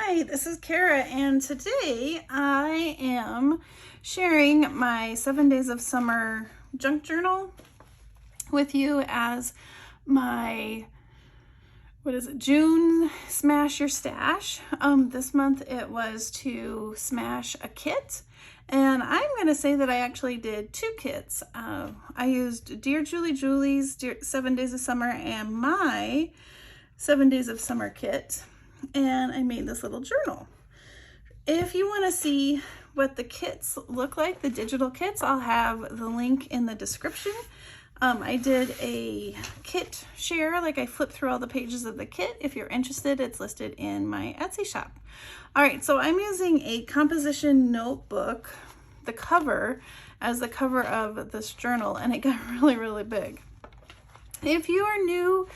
Hi, this is Cara, and today I am sharing my 7 Days of Summer junk journal with you as my, June Smash Your Stash. This month it was to smash a kit, and I'm going to say that I actually did 2 kits. I used DearJulieJulie's 7 Days of Summer and my 7 Days of Summer kit, and I made this little journal. If you want to see what the kits look like, the digital kits, I'll have the link in the description. I did a kit share, like I flipped through all the pages of the kit. If you're interested, it's listed in my Etsy shop. All right, so I'm using a composition notebook, the cover, as the cover of this journal, and it got really big. If you are new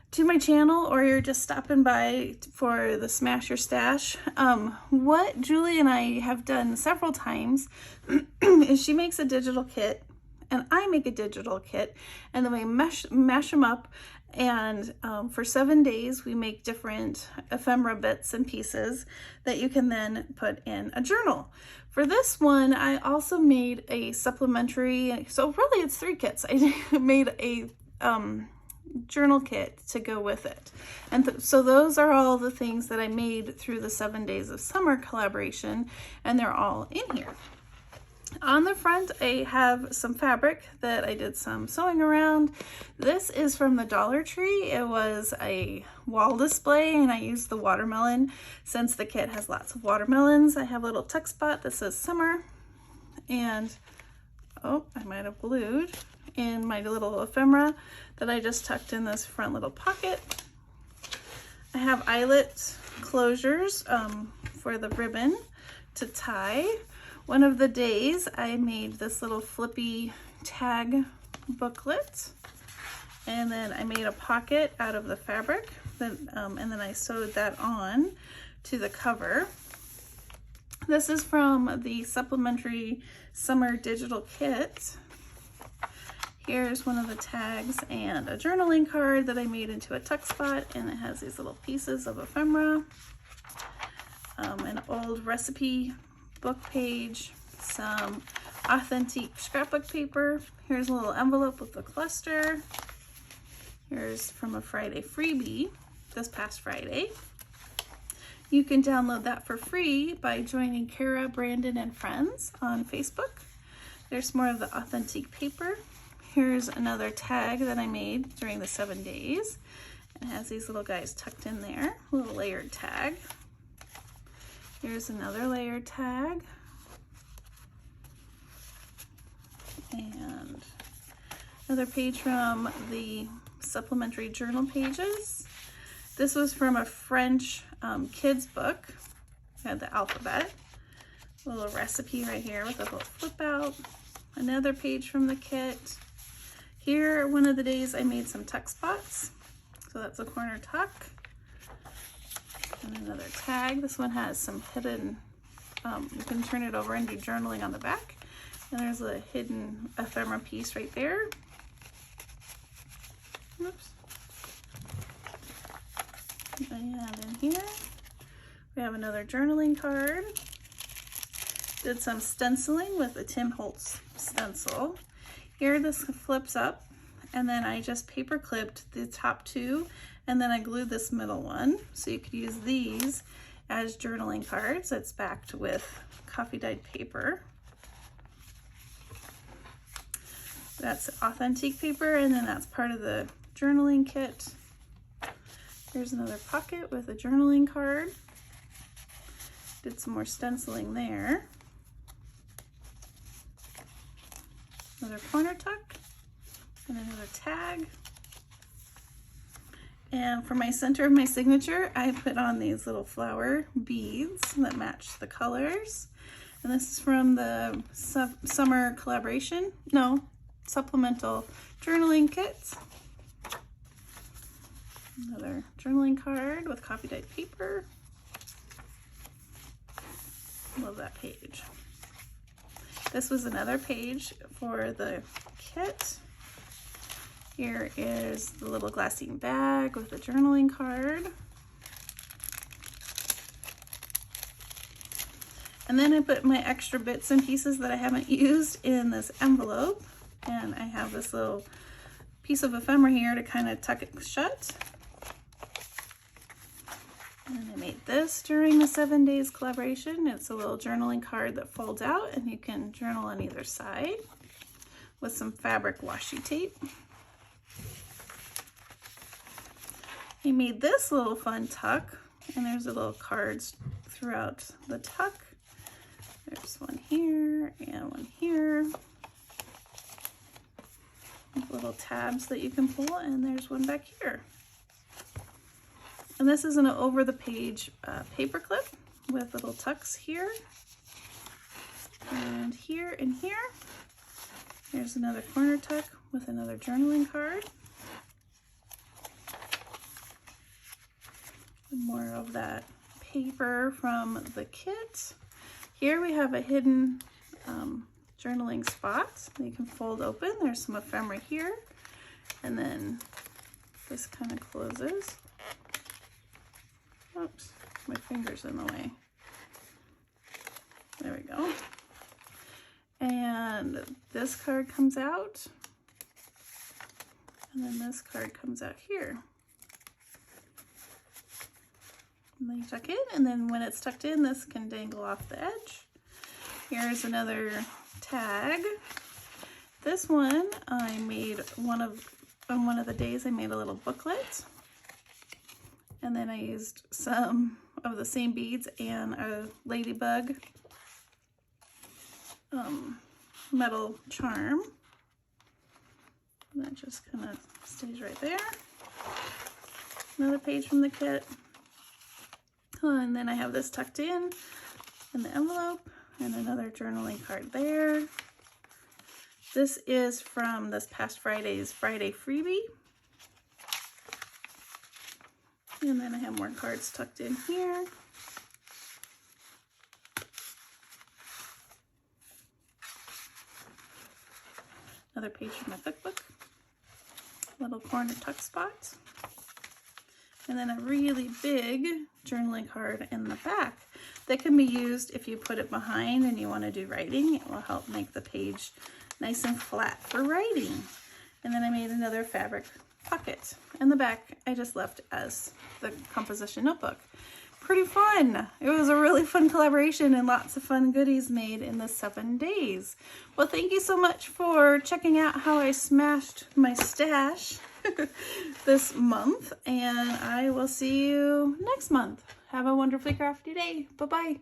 to my channel, or you're just stopping by for the Smash Your Stash, what Julie and I have done several times is she makes a digital kit and I make a digital kit, and then we mash them up, and for 7 days we make different ephemera bits and pieces that you can then put in a journal. For this one, I also made a supplementary, so really it's 3 kits. I made a journal kit to go with it, and so those are all the things that I made through the 7 Days of Summer collaboration, and they're all in here. On the front I have some fabric that I did some sewing around. This is from the Dollar Tree. It was a wall display, and I used the watermelon since the kit has lots of watermelons. I have a little tuck spot that says summer, and oh, I might have glued in my little ephemera that I just tucked in this front little pocket. I have eyelet closures for the ribbon to tie. One of the days I made this little flippy tag booklet, and then I made a pocket out of the fabric, and then I sewed that on to the cover. This is from the supplementary summer digital kit. Here's one of the tags and a journaling card that I made into a tuck spot, and it has these little pieces of ephemera, an old recipe book page, some authentic scrapbook paper. Here's a little envelope with a cluster. Here's from a Friday freebie this past Friday. You can download that for free by joining Cara, Brandon, and Friends on Facebook. There's more of the authentic paper. Here's another tag that I made during the 7 days. It has these little guys tucked in there, a little layered tag. Here's another layered tag. And another page from the supplementary journal pages. This was from a French kids book. It had the alphabet. A little recipe right here with a little flip out. Another page from the kit. Here, one of the days I made some tuck spots. So that's a corner tuck. And another tag. This one has some hidden, you can turn it over and do journaling on the back. And there's a hidden ephemera piece right there. Oops. And in here, we have another journaling card. Did some stenciling with a Tim Holtz stencil. Here this flips up, and then I just paper clipped the top 2, and then I glued this middle one, so you could use these as journaling cards. It's backed with coffee dyed paper. That's authentic paper, and then that's part of the journaling kit. Here's another pocket with a journaling card. Did some more stenciling there. Another corner tuck, and another tag. And for my center of my signature, I put on these little flower beads that match the colors. And this is from the summer collaboration, supplemental journaling kits. Another journaling card with coffee dyed paper. Love that page. This was another page for the kit. Here is the little glassine bag with a journaling card. And then I put my extra bits and pieces that I haven't used in this envelope. And I have this little piece of ephemera here to kind of tuck it shut. And I made this during the 7 days collaboration. It's a little journaling card that folds out and you can journal on either side with some fabric washi tape. I made this little fun tuck, and there's a little cards throughout the tuck. There's one here and one here. Little tabs that you can pull, and there's one back here. And this is an over the page paper clip with little tucks here and here and here. Here's another corner tuck with another journaling card. And more of that paper from the kit. Here we have a hidden journaling spot that you can fold open. There's some ephemera here, and then this kind of closes. Oops, my finger's in the way. There we go. And this card comes out, and then this card comes out here. And then you tuck in, and then when it's tucked in, this can dangle off the edge. Here's another tag. This one I made on one of the days I made a little booklet. And then I used some of the same beads and a ladybug metal charm. And that just kind of stays right there. Another page from the kit. And then I have this tucked in the envelope, and another journaling card there. This is from this past Friday's Friday freebie. And then I have more cards tucked in here. Another page from my cookbook. Little corner tuck spot. And then a really big journaling card in the back that can be used if you put it behind and you want to do writing. It will help make the page nice and flat for writing. And then I made another fabric pocket. And the back I just left as the composition notebook. Pretty fun. It was a really fun collaboration and lots of fun goodies made in the 7 days. Well, thank you so much for checking out how I smashed my stash this month, and I will see you next month. Have a wonderfully crafty day. Bye-bye.